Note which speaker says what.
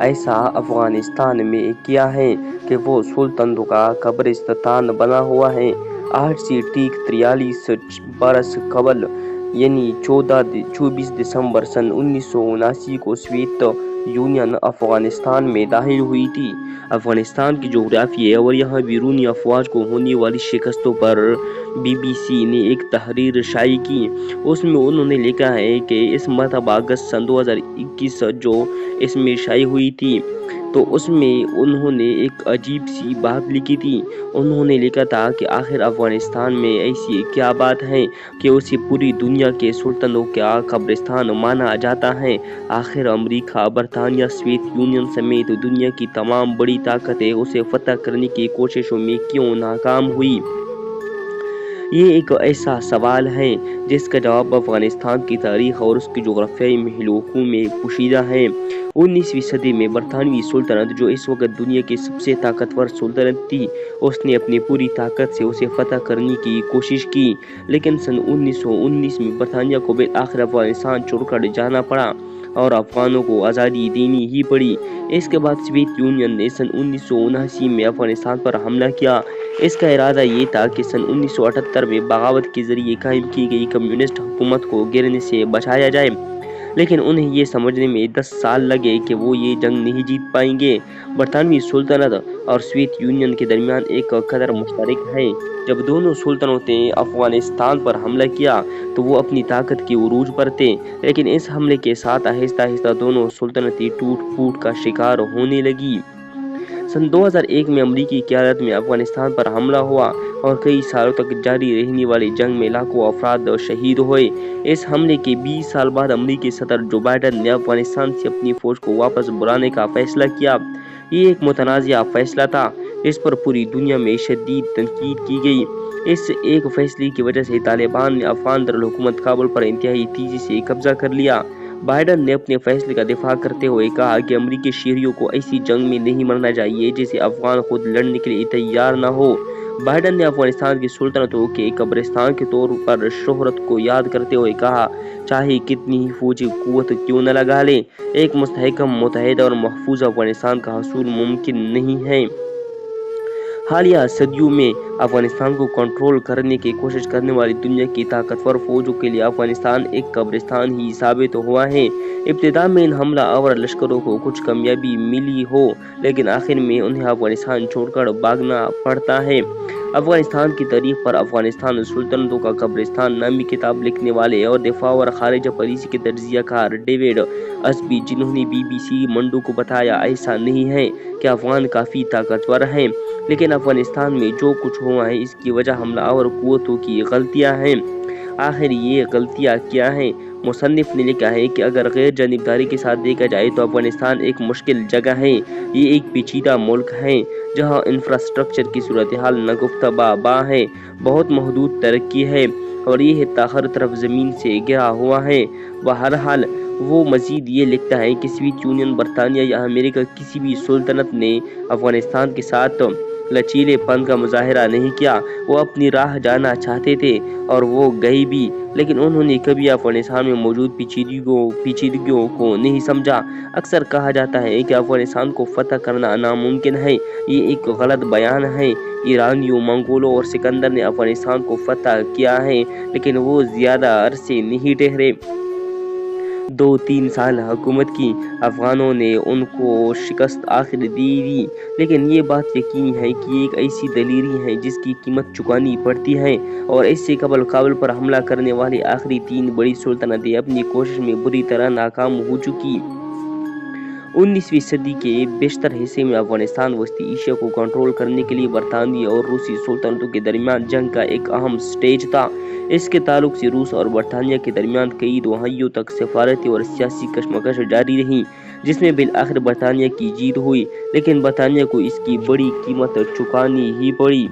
Speaker 1: ایسا افغانستان میں کیا ہے کہ وہ سلطنتوں کا قبرستان بنا ہوا ہے۔ آج سے ٹھیک 43 برس قبل یعنی 24 دسمبر سن 1979 کو سوویت یونین افغانستان میں داخل ہوئی تھی۔ افغانستان کی جغرافیہ اور یہاں بیرونی افواج کو ہونے والی شکستوں پر BBC نے ایک تحریر شائع کی۔ اس میں انہوں نے لکھا ہے کہ اس مرتبہ اگست سن 2021 جو اس میں شائع ہوئی تھی تو اس میں انہوں نے ایک عجیب سی بات لکھی تھی۔ انہوں نے لکھا تھا کہ آخر افغانستان میں ایسی کیا بات ہے کہ اسے پوری دنیا کے سلطنتوں کا قبرستان مانا جاتا ہے۔ آخر امریکہ، برطانیہ، سوویت یونین سمیت دنیا کی تمام بڑی طاقتیں اسے فتح کرنے کی کوششوں میں کیوں ناکام ہوئی؟ یہ ایک ایسا سوال ہے جس کا جواب افغانستان کی تاریخ اور اس کی جغرافیائی محلوں میں پوشیدہ ہے۔ 19ویں صدی میں برطانوی سلطنت، جو اس وقت دنیا کی سب سے طاقتور سلطنت تھی، اس نے اپنی پوری طاقت سے اسے فتح کرنے کی کوشش کی، لیکن سن 1919 میں برطانیہ کو بالآخر افغانستان چھوڑ کر جانا پڑا اور افغانوں کو آزادی دینی ہی پڑی۔ اس کے بعد سوویت یونین نے سن 1979 میں افغانستان پر حملہ کیا۔ اس کا ارادہ یہ تھا کہ سن 1978 میں بغاوت کے ذریعے قائم کی گئی کمیونسٹ حکومت کو گرنے سے بچایا جائے، لیکن انہیں یہ سمجھنے میں 10 سال لگے کہ وہ یہ جنگ نہیں جیت پائیں گے۔ برطانوی سلطنت اور سوویت یونین کے درمیان ایک قدر مشترک ہے۔ جب دونوں سلطنتوں نے افغانستان پر حملہ کیا تو وہ اپنی طاقت کے عروج پر تھے، لیکن اس حملے کے ساتھ آہستہ آہستہ دونوں سلطنتیں ٹوٹ پھوٹ کا شکار ہونے لگیں۔ سن 2001 میں امریکی قیادت میں افغانستان پر حملہ ہوا اور کئی سالوں تک جاری رہنے والی جنگ میں لاکھوں افراد شہید ہوئے۔ اس حملے کے 20 سال بعد امریکی صدر جو بائیڈن نے افغانستان سے اپنی فوج کو واپس بلانے کا فیصلہ کیا۔ یہ ایک متنازع فیصلہ تھا جس پر پوری دنیا میں شدید تنقید کی گئی۔ اس ایک فیصلے کی وجہ سے طالبان نے افغان دارالحکومت کابل پر انتہائی تیزی سے قبضہ کر لیا۔ بائیڈن نے اپنے فیصلے کا دفاع کرتے ہوئے کہا کہ امریکی شہریوں کو ایسی جنگ میں نہیں مرنا چاہیے جسے افغان خود لڑنے کے لیے تیار نہ ہو۔ بائیڈن نے افغانستان کی سلطنتوں کے قبرستان کے طور پر شہرت کو یاد کرتے ہوئے کہا، چاہے کتنی ہی فوجی قوت کیوں نہ لگا لیں، ایک مستحکم، متحد اور محفوظ افغانستان کا حصول ممکن نہیں ہے۔ حالیہ صدیوں میں افغانستان کو کنٹرول کرنے کی کوشش کرنے والی دنیا کی طاقتور فوجوں کے لیے افغانستان ایک قبرستان ہی ثابت ہوا ہے۔ ابتدا میں ان حملہ آور لشکروں کو کچھ کامیابی ملی ہو، لیکن آخر میں انہیں افغانستان چھوڑ کر بھاگنا پڑتا ہے۔ افغانستان کی تاریخ پر افغانستان سلطنتوں کا قبرستان نامی کتاب لکھنے والے اور دفاع اور خارجہ پالیسی کے تجزیہ کار ڈیوڈ اسبی، جنہوں نے BBC منڈو کو بتایا، ایسا نہیں ہے کہ افغان کافی طاقتور ہیں، لیکن افغانستان میں جو کچھ ہوا ہے اس کی وجہ حملہ آور قوتوں کی غلطیاں ہیں۔ آخر یہ غلطیاں کیا ہیں؟ مصنف نے لکھا ہے کہ اگر غیر جانبداری کے ساتھ دیکھا جائے تو افغانستان ایک مشکل جگہ ہے۔ یہ ایک پیچیدہ ملک ہے جہاں انفراسٹرکچر کی صورتحال نگفتہ بابا ہے، بہت محدود ترقی ہے اور یہ حصہ ہر طرف زمین سے گھرا ہوا ہے۔ بہرحال وہ مزید یہ لکھتا ہے کہ سوویت یونین، برطانیہ یا امریکہ کسی بھی سلطنت نے افغانستان کے ساتھ لچیلے پن کا مظاہرہ نہیں کیا۔ وہ اپنی راہ جانا چاہتے تھے اور وہ گئے بھی، لیکن انہوں نے کبھی افغانستان میں موجود پیچیدگیوں کو نہیں سمجھا۔ اکثر کہا جاتا ہے کہ افغانستان کو فتح کرنا ناممکن ہے۔ یہ ایک غلط بیان ہے۔ ایرانیوں، منگولوں اور سکندر نے افغانستان کو فتح کیا ہے، لیکن وہ زیادہ عرصے نہیں ٹھہرے۔ 2-3 سال حکومت کی، افغانوں نے ان کو شکست آخر دے دی، لیکن یہ بات یقینی ہے کہ یہ ایک ایسی دلیری ہے جس کی قیمت چکانی پڑتی ہے، اور اس سے قبل کابل پر حملہ کرنے والی آخری 3 بڑی سلطنتیں اپنی کوشش میں بری طرح ناکام ہو چکی۔ 19ویں صدی کے بیشتر حصے میں افغانستان وسطی ایشیا کو کنٹرول کرنے کے لیے برطانوی اور روسی سلطنتوں کے درمیان جنگ کا ایک اہم سٹیج تھا۔ اس کے تعلق سے روس اور برطانیہ کے درمیان کئی دہائیوں تک سفارتی اور سیاسی کشمکش جاری رہی، جس میں بالآخر برطانیہ کی جیت ہوئی، لیکن برطانیہ کو اس کی بڑی قیمت چکانی ہی پڑی۔